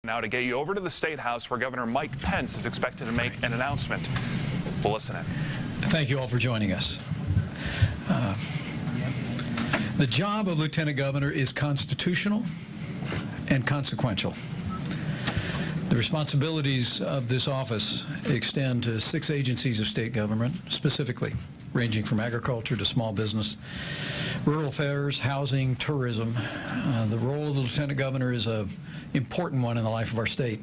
Now to get you over to the State House where Governor Mike Pence is expected to make an announcement. We'll listen in. Thank you all for joining us. The job of Lieutenant Governor is constitutional and consequential. The responsibilities of this office extend to 6 agencies of state government, specifically, ranging from agriculture to small business, rural affairs, housing, tourism. The role of the Lieutenant Governor is an important one in the life of our state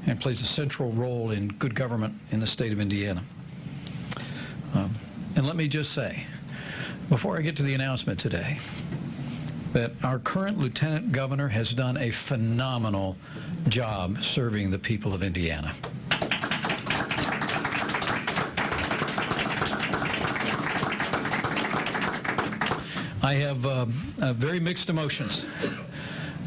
and plays a central role in good government in the state of Indiana. And let me just say, before I get to the announcement today, that our current Lieutenant Governor has done a phenomenal job serving the people of Indiana. I have very mixed emotions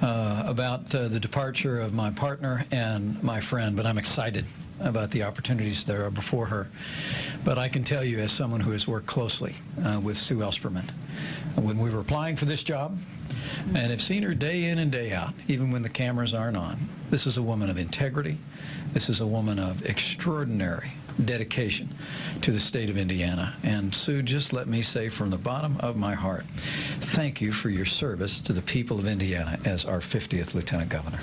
about the departure of my partner and my friend, but I'm excited about the opportunities that are before her. But I can tell you, as someone who has worked closely with Sue Ellspermann, when we were applying for this job, and have seen her day in and day out, even when the cameras aren't on, this is a woman of integrity. This is a woman of extraordinary dedication to the state of Indiana. And Sue, just let me say from the bottom of my heart, thank you for your service to the people of Indiana as our 50th Lieutenant Governor.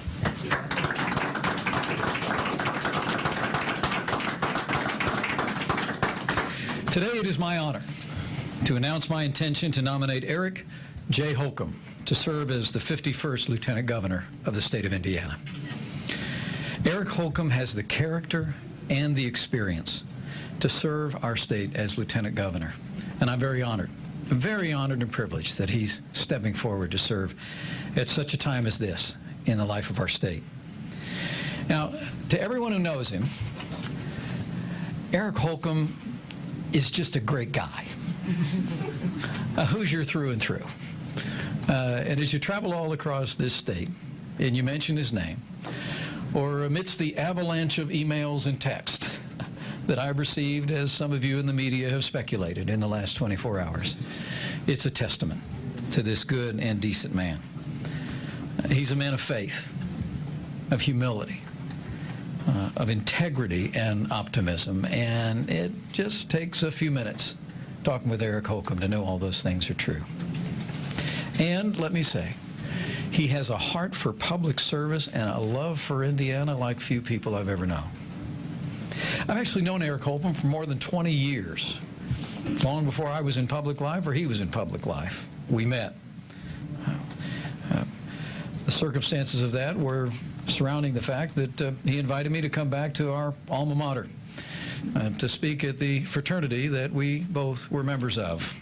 Today it is my honor to announce my intention to nominate Eric J. Holcomb to serve as the 51st Lieutenant Governor of the state of Indiana. Eric Holcomb has the character and the experience to serve our state as Lieutenant Governor, and I'm very honored and privileged that he's stepping forward to serve at such a time as this in the life of our state. Now, to everyone who knows him, Eric Holcomb is just a great guy, a Hoosier through and through. And as you travel all across this state, and you mention his name, or amidst the avalanche of emails and texts that I've received, as some of you in the media have speculated in the last 24 hours, it's a testament to this good and decent man. He's a man of faith, of humility, of integrity and optimism, and it just takes a few minutes talking with Eric Holcomb to know all those things are true. And let me say, he has a heart for public service and a love for Indiana like few people I've ever known. I've actually known Eric Holcomb for more than 20 years, long before I was in public life or he was in public life. We met. The circumstances of that were surrounding the fact that he invited me to come back to our alma mater to speak at the fraternity that we both were members of.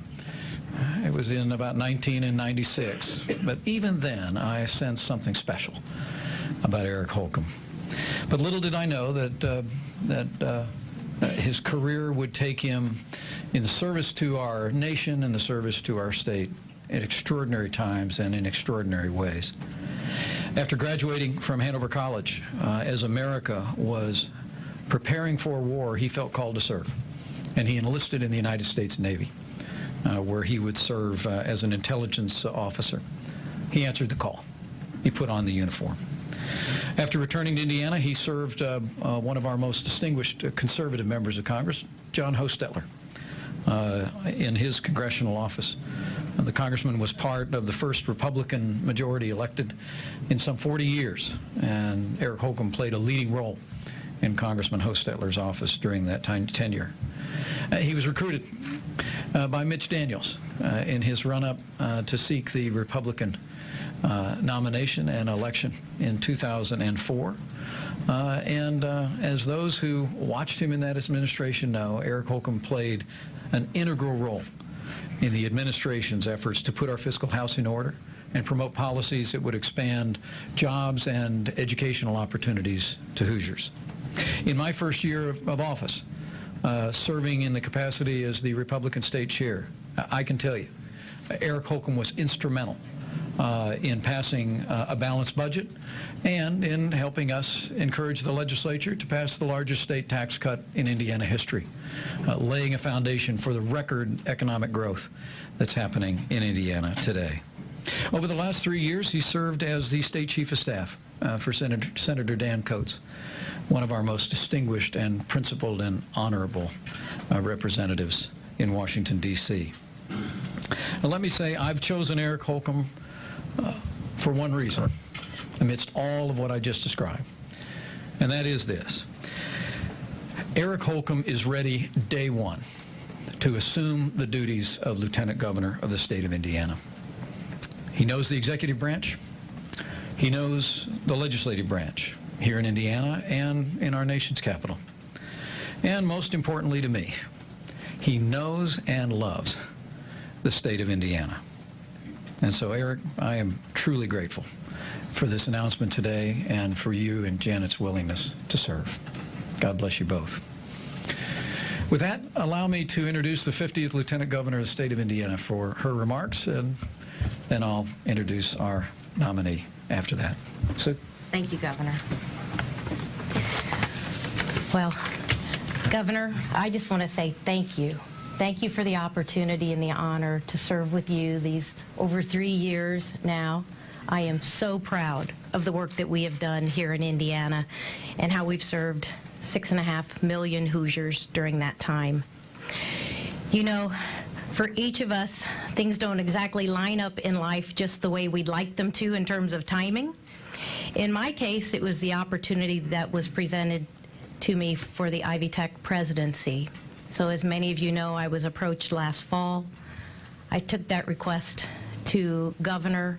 It was in about 1996, but even then I sensed something special about Eric Holcomb. But little did I know that his career would take him in the service to our nation and the service to our state at extraordinary times and in extraordinary ways. After graduating from Hanover College, as America was preparing for war, he felt called to serve, and he enlisted in the United States Navy, where he would serve as an intelligence officer. He answered the call. He put on the uniform. After returning to Indiana, he served one of our most distinguished conservative members of Congress, John Hostetler, in his congressional office. The congressman was part of the first Republican majority elected in some 40 years, and Eric Holcomb played a leading role in Congressman Hostetler's office during that tenure. He was recruited by Mitch Daniels in his run-up to seek the Republican nomination and election in 2004. And as those who watched him in that administration know, Eric Holcomb played an integral role in the administration's efforts to put our fiscal house in order and promote policies that would expand jobs and educational opportunities to Hoosiers. In my first year of office, serving in the capacity as the Republican state chair, I can tell you, Eric Holcomb was instrumental in passing a balanced budget and in helping us encourage the legislature to pass the largest state tax cut in Indiana history, laying a foundation for the record economic growth that's happening in Indiana today. Over the last 3 years, he served as the state chief of staff for Senator Dan Coates, one of our most distinguished and principled and honorable representatives in Washington, D.C. Now, let me say I've chosen Eric Holcomb for one reason, amidst all of what I just described, and that is this. Eric Holcomb is ready day one to assume the duties of Lieutenant Governor of the state of Indiana. He knows the executive branch. He knows the legislative branch here in Indiana and in our nation's capital. And most importantly to me, he knows and loves the state of Indiana. And so, Eric, I am truly grateful for this announcement today and for you and Janet's willingness to serve. God bless you both. With that, allow me to introduce the 50th Lieutenant Governor of the state of Indiana for her remarks, and then I'll introduce our nominee after that. Sue? Thank you, Governor. Well, Governor, I just want to say thank you. Thank you for the opportunity and the honor to serve with you these over 3 years now. I am so proud of the work that we have done here in Indiana and how we've served 6.5 million Hoosiers during that time. You know, for each of us, things don't exactly line up in life just the way we'd like them to in terms of timing. In my case, it was the opportunity that was presented to me for the Ivy Tech presidency. So as many of you know, I was approached last fall. I took that request to Governor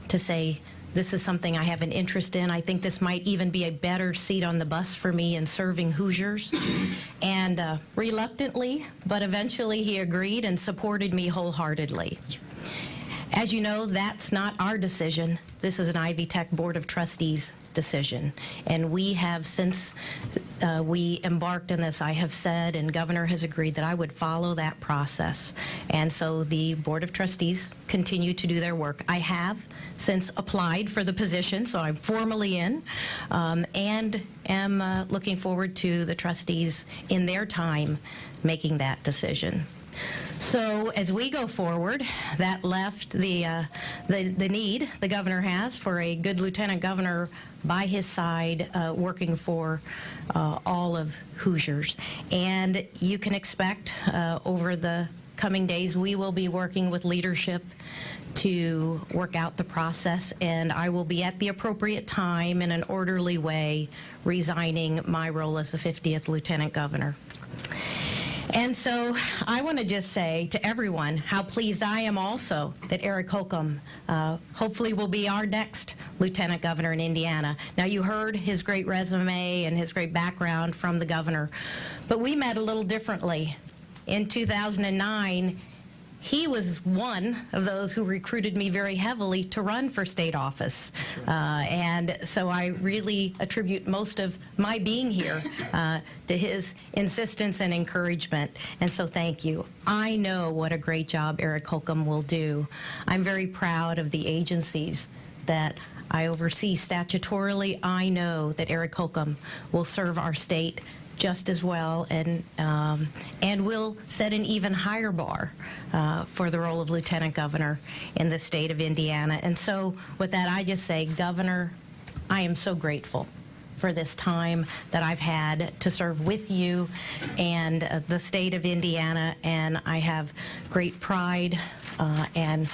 to say, this is something I have an interest in. I think this might even be a better seat on the bus for me in serving Hoosiers. And reluctantly, but eventually he agreed and supported me wholeheartedly. As you know, that's not our decision. This is an Ivy Tech Board of Trustees decision. And we have, since we embarked on this, I have said, and Governor has agreed, that I would follow that process. And so the Board of Trustees continue to do their work. I have since applied for the position, so I'm formally in, and am looking forward to the trustees in their time making that decision. So as we go forward, that left the need the governor has for a good lieutenant governor by his side, working for all of Hoosiers. And you can expect over the coming days, we will be working with leadership to work out the process, and I will be at the appropriate time in an orderly way resigning my role as the 50th Lieutenant Governor. And so I want to just say to everyone how pleased I am also that Eric Holcomb hopefully will be our next Lieutenant Governor in Indiana. Now, you heard his great resume and his great background from the governor, but we met a little differently. In 2009, he was one of those who recruited me very heavily to run for state office. And so I really attribute most of my being here to his insistence and encouragement. And so thank you. I know what a great job Eric Holcomb will do. I'm very proud of the agencies that I oversee statutorily. I know that Eric Holcomb will serve our state just as well, and will set an even higher bar for the role of Lieutenant Governor in the state of Indiana. And so with that, I just say, Governor, I am so grateful for this time that I've had to serve with you and the state of Indiana, and I have great pride and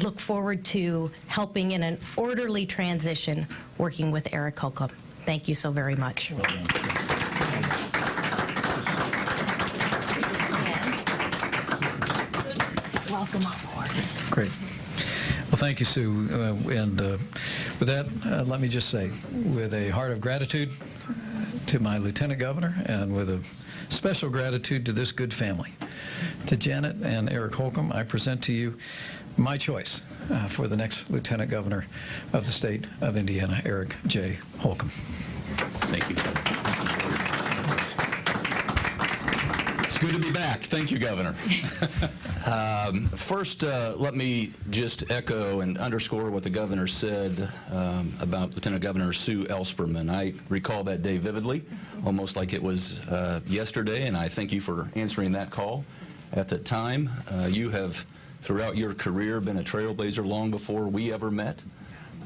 look forward to helping in an orderly transition working with Eric Holcomb. Thank you so very much. Well done. Welcome on board. Great. Well, thank you, Sue. And with that, let me just say, with a heart of gratitude to my Lieutenant Governor and with a special gratitude to this good family, to Janet and Eric Holcomb, I present to you my choice for the next Lieutenant Governor of the state of Indiana, Eric J. Holcomb. Thank you. It's good to be back. Thank you, Governor. First, let me just echo and underscore what the governor said about Lieutenant Governor Sue Ellspermann. I recall that day vividly, almost like it was yesterday, and I thank you for answering that call at the time. You have throughout your career been a trailblazer long before we ever met.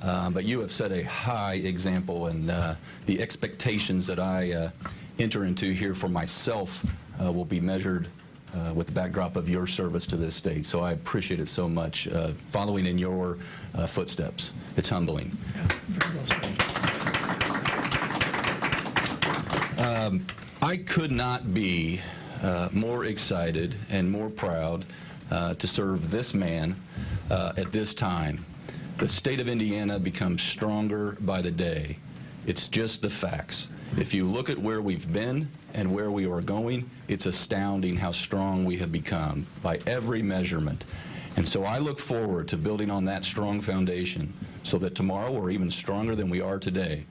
But you have set a high example, and the expectations that I enter into here for myself will be measured with the backdrop of your service to this state. So I appreciate it so much, following in your footsteps. It's humbling. I could not be more excited and more proud to serve this man at this time. The state of Indiana becomes stronger by the day. It's just the facts. If you look at where we've been and where we are going, it's astounding how strong we have become by every measurement. And so I look forward to building on that strong foundation so that tomorrow we're even stronger than we are today.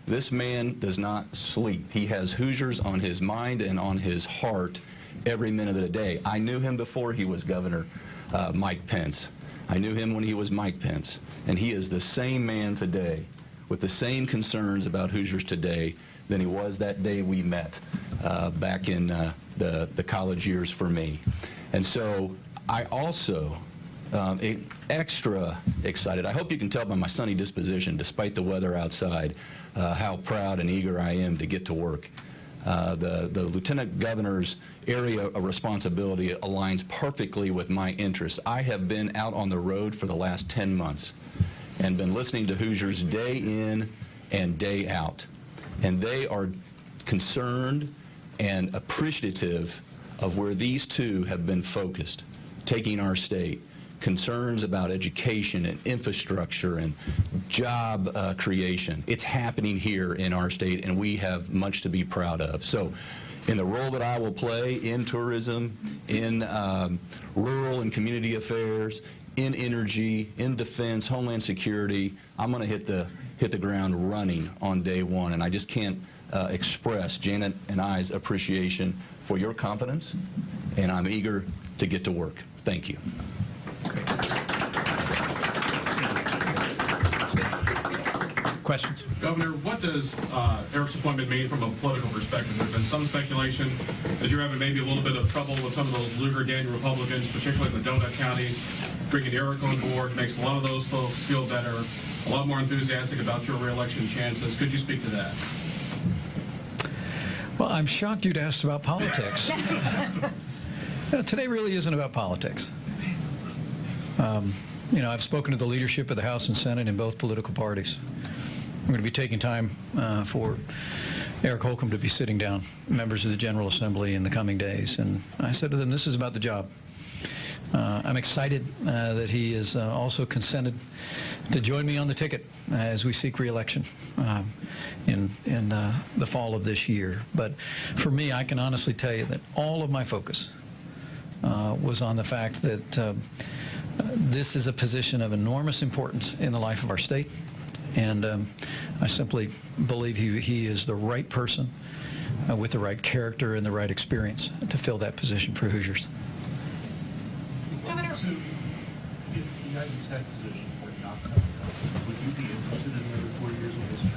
This man does not sleep. He has Hoosiers on his mind and on his heart every minute of the day. I knew him before he was Governor Mike Pence. I knew him when he was Mike Pence. And he is the same man today with the same concerns about Hoosiers today than he was that day we met back in the college years for me. And so I also extra excited. I hope you can tell by my sunny disposition, despite the weather outside, how proud and eager I am to get to work. The Lieutenant Governor's area of responsibility aligns perfectly with my interests. I have been out on the road for the last 10 months and been listening to Hoosiers day in and day out. And they are concerned and appreciative of where these two have been focused, taking our state. Concerns about education and infrastructure and job creation. It's happening here in our state, and we have much to be proud of. So in the role that I will play in tourism, in rural and community affairs, in energy, in defense, homeland security, I'm going to hit the ground running on day one. And I just can't express Janet and I's appreciation for your confidence, and I'm eager to get to work. Thank you. Questions? Governor, what does Eric's appointment mean from a political perspective? There's been some speculation that you're having maybe a little bit of trouble with some of those Lugar-Daniel Republicans, particularly in the donut counties. Bringing Eric on board makes a lot of those folks feel better, a lot more enthusiastic about your re-election chances. Could you speak to that? Well, I'm shocked you'd asked about politics. Today really isn't about politics. You know, I've spoken to the leadership of the House and Senate in both political parties. I'm going to be taking time for Eric Holcomb to be sitting down, members of the General Assembly, in the coming days. And I said to them, this is about the job. I'm excited that he has also consented to join me on the ticket as we seek re-election in the fall of this year. But for me, I can honestly tell you that all of my focus was on the fact that this is a position of enormous importance in the life of our state, and I simply believe he is the right person with the right character and the right experience to fill that position for Hoosiers. Governor, if the United States position were not coming up, would you be interested in another 4 years of this job?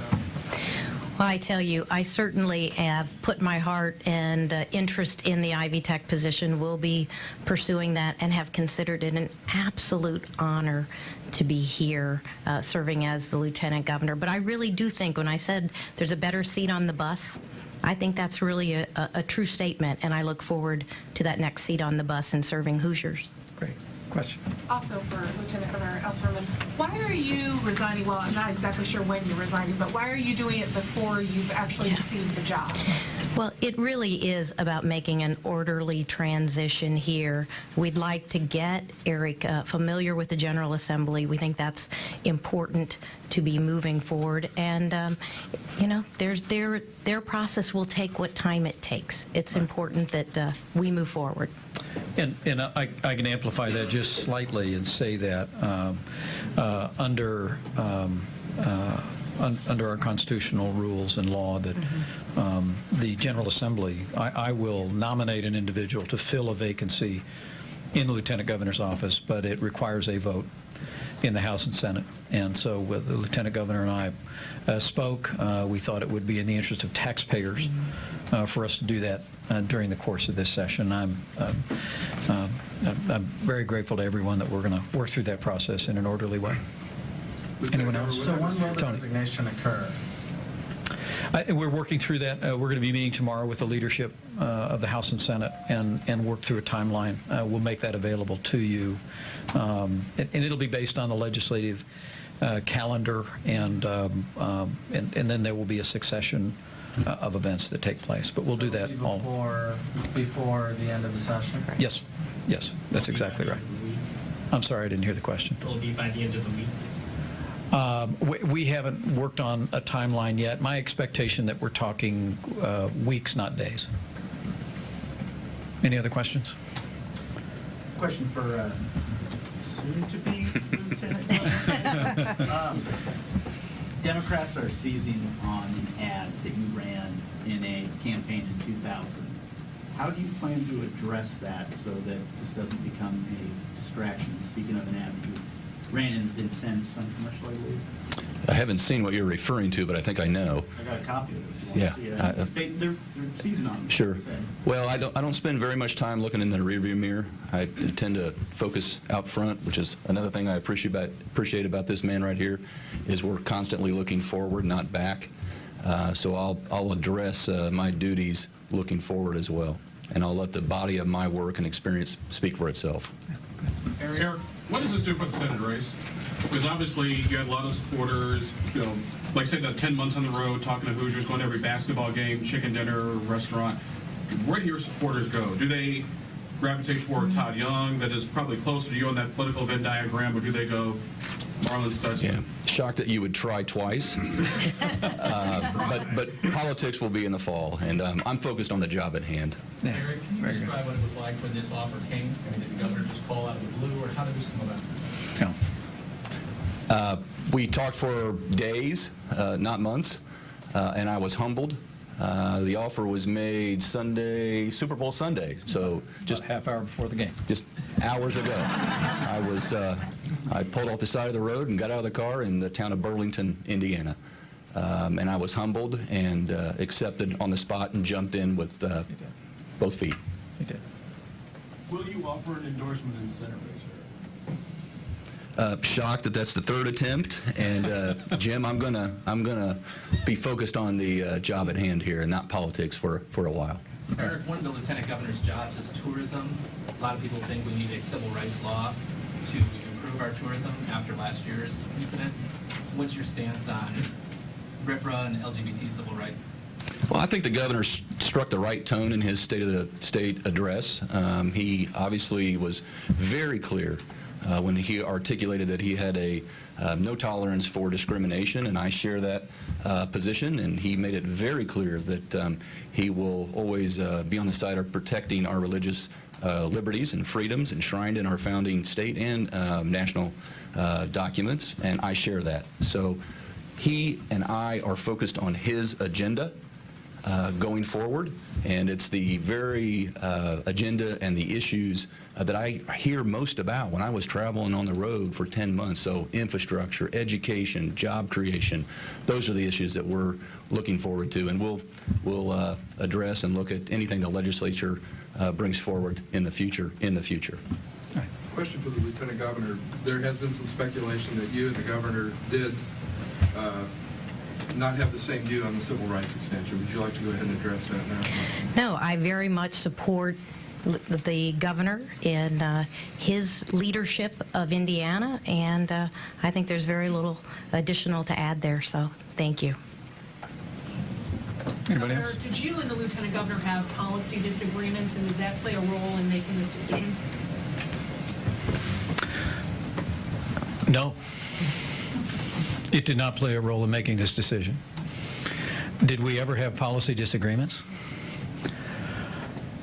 Well, I tell you, I certainly have put my heart and interest in the Ivy Tech position, will be pursuing that, and have considered it an absolute honor to be here serving as the Lieutenant Governor. But I really do think when I said there's a better seat on the bus, I think that's really a true statement, and I look forward to that next seat on the bus and serving Hoosiers. Great. Question? Also for Lieutenant Governor Ellspermann, why are you resigning? Well, I'm not exactly sure when you're resigning, but why are you doing it before you've actually received the job? Well, it really is about making an orderly transition here. We'd like to get Eric familiar with the General Assembly. We think that's important to be moving forward. And, you know, their process will take what time it takes. It's important that we move forward. And I can amplify that just slightly and say that under our constitutional rules and law that the General Assembly, I will nominate an individual to fill a vacancy in the Lieutenant Governor's office, but it requires a vote in the House and Senate. And so the Lieutenant Governor and I spoke. We thought it would be in the interest of taxpayers for us to do that during the course of this session. I'm I'm very grateful to everyone that we're going to work through that process in an orderly way. Anyone else? So when will the Tony. resignation occur? We're working through that. We're going to be meeting tomorrow with the leadership of the House and Senate and work through a timeline. We'll make that available to you. And it'll be based on the legislative calendar, and then there will be a succession of events that take place. But we'll do that all. Before the end of the session? Yes, yes, that's exactly right. I'm sorry, I didn't hear the question. Will it be by the end of the week? We haven't worked on a timeline yet. My expectation that we're talking weeks, not days. Any other questions? Question for soon-to-be Lieutenant Governor. Democrats are seizing on an ad that you ran in a campaign in 2000. How do you plan to address that so that this doesn't become a distraction? Speaking of an ad that you ran and didn't send some commercial, I believe. I haven't seen what you're referring to, but I think I know. I got a copy of it. If you Yeah, want to see it. They're seizing on it. Sure. they said. Well, I don't spend very much time looking in the rearview mirror. I tend to focus out front, which is another thing I appreciate about this man right here, is we're constantly looking forward, not back. So I'll address my duties looking forward as well, and I'll let the body of my work and experience speak for itself. Eric, what does this do for the Senate race? Because obviously you had a lot of supporters, you know, like say that 10 months on the road, talking to Hoosiers, going to every basketball game, chicken dinner, restaurant. Where do your supporters go? Do they gravitate toward Todd Young, that is probably closer to you on that political Venn diagram, or do they go Marlon Stutzman? Yeah, shocked that you would try twice. But politics will be in the fall, and I'm focused on the job at hand. Yeah. Eric, can you Very good. describe what it was like when this offer came? I mean, did the governor just call out of the blue, or how did this come about? No. We talked for days, not months, and I was humbled. The offer was made Sunday, Super Bowl Sunday, so just half hour before the game. just hours ago. I pulled off the side of the road and got out of the car in the town of Burlington, Indiana. And I was humbled and accepted on the spot and jumped in with both feet. He did. Will you offer an endorsement in the Senate race? Shocked that that's the third attempt, and Jim, I'm gonna be focused on the job at hand here and not politics for a while. Eric, one of the lieutenant governor's jobs is tourism. A lot of people think we need a civil rights law to improve our tourism after last year's incident. What's your stance on RFRA and LGBT civil rights? Well, I think the governor struck the right tone in his State of the State address. He obviously was very clear when he articulated that he had a no tolerance for discrimination, and I share that position, and he made it very clear that he will always be on the side of protecting our religious liberties and freedoms enshrined in our founding state and national documents, and I share that. So he and I are focused on his agenda going forward, and it's the very agenda and the issues that I hear most about when I was traveling on the road for 10 months. So infrastructure, education, job creation, those are the issues that we're looking forward to, and we'll address and look at anything the legislature brings forward in the future. Question for the Lieutenant Governor. There has been some speculation that you and the governor did not have the same view on the civil rights extension. Would you like to go ahead and address that now? No, I very much support the governor in his leadership of Indiana, and I think there's very little additional to add there, so thank you. Anybody Governor, else? did you and the lieutenant governor have policy disagreements, and did that play a role in making this decision? No. It did not play a role in making this decision. Did we ever have policy disagreements?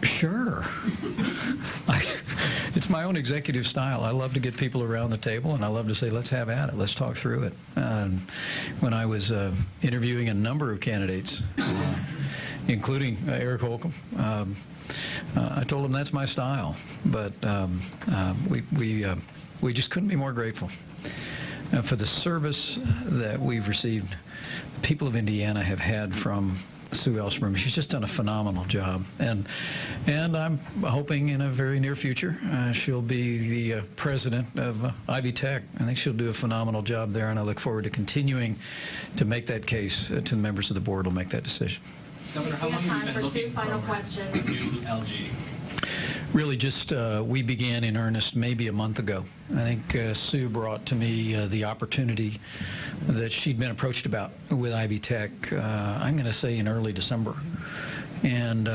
Sure. It's my own executive style. I love to get people around the table, and I love to say, let's have at it. Let's talk through it. When I was interviewing a number of candidates, including Eric Holcomb, I told him that's my style. But we just couldn't be more grateful for the service that we've received. People of Indiana have had from Sue Ellspermann. She's just done a phenomenal job, and I'm hoping in a very near future she'll be the president of Ivy Tech. I think she'll do a phenomenal job there, and I look forward to continuing to make that case to the members of the board. Will make that decision. Governor, how We long have have time you been for two looking final for questions. a new LG? Really, just we began in earnest maybe a month ago. I think Sue brought to me the opportunity that she'd been approached about with Ivy Tech, I'm going to say in early December. And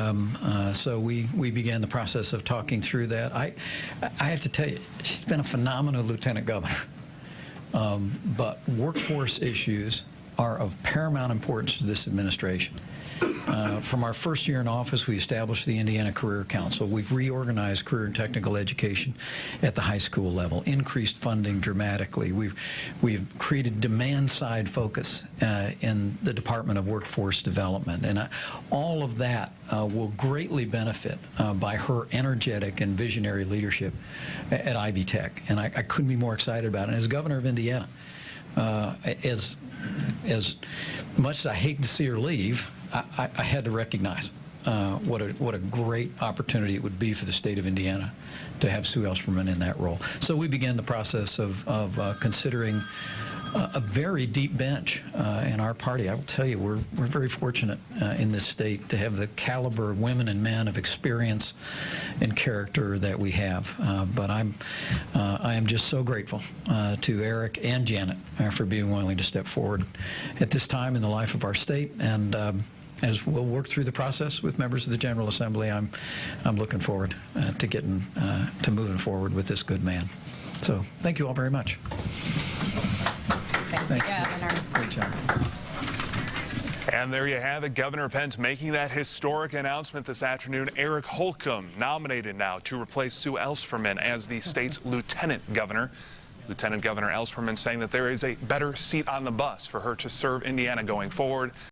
so we began the process of talking through that. I have to tell you, she's been a phenomenal lieutenant governor. But workforce issues are of paramount importance to this administration. From our first year in office, we established the Indiana Career Council. We've reorganized career and technical education at the high school level, increased funding dramatically. We've created demand-side focus in the Department of Workforce Development, and all of that will greatly benefit by her energetic and visionary leadership at Ivy Tech, and I couldn't be more excited about it. And as governor of Indiana, as much as I hate to see her leave, I had to recognize what a great opportunity it would be for the state of Indiana to have Sue Ellspermann in that role. So we began the process of considering a very deep bench in our party. I will tell you, we're very fortunate in this state to have the caliber of women and men of experience and character that we have. But I am just so grateful to Eric and Janet for being willing to step forward at this time in the life of our state. And as we'll work through the process with members of the General Assembly, I'm looking forward to getting to moving forward with this good man. So thank you all very much. Thank you, Governor. Great job. And there you have it, Governor Pence making that historic announcement this afternoon. Eric Holcomb nominated now to replace Sue Ellspermann as the state's lieutenant governor. Lieutenant Governor Ellspermann saying that there is a better seat on the bus for her to serve Indiana going forward.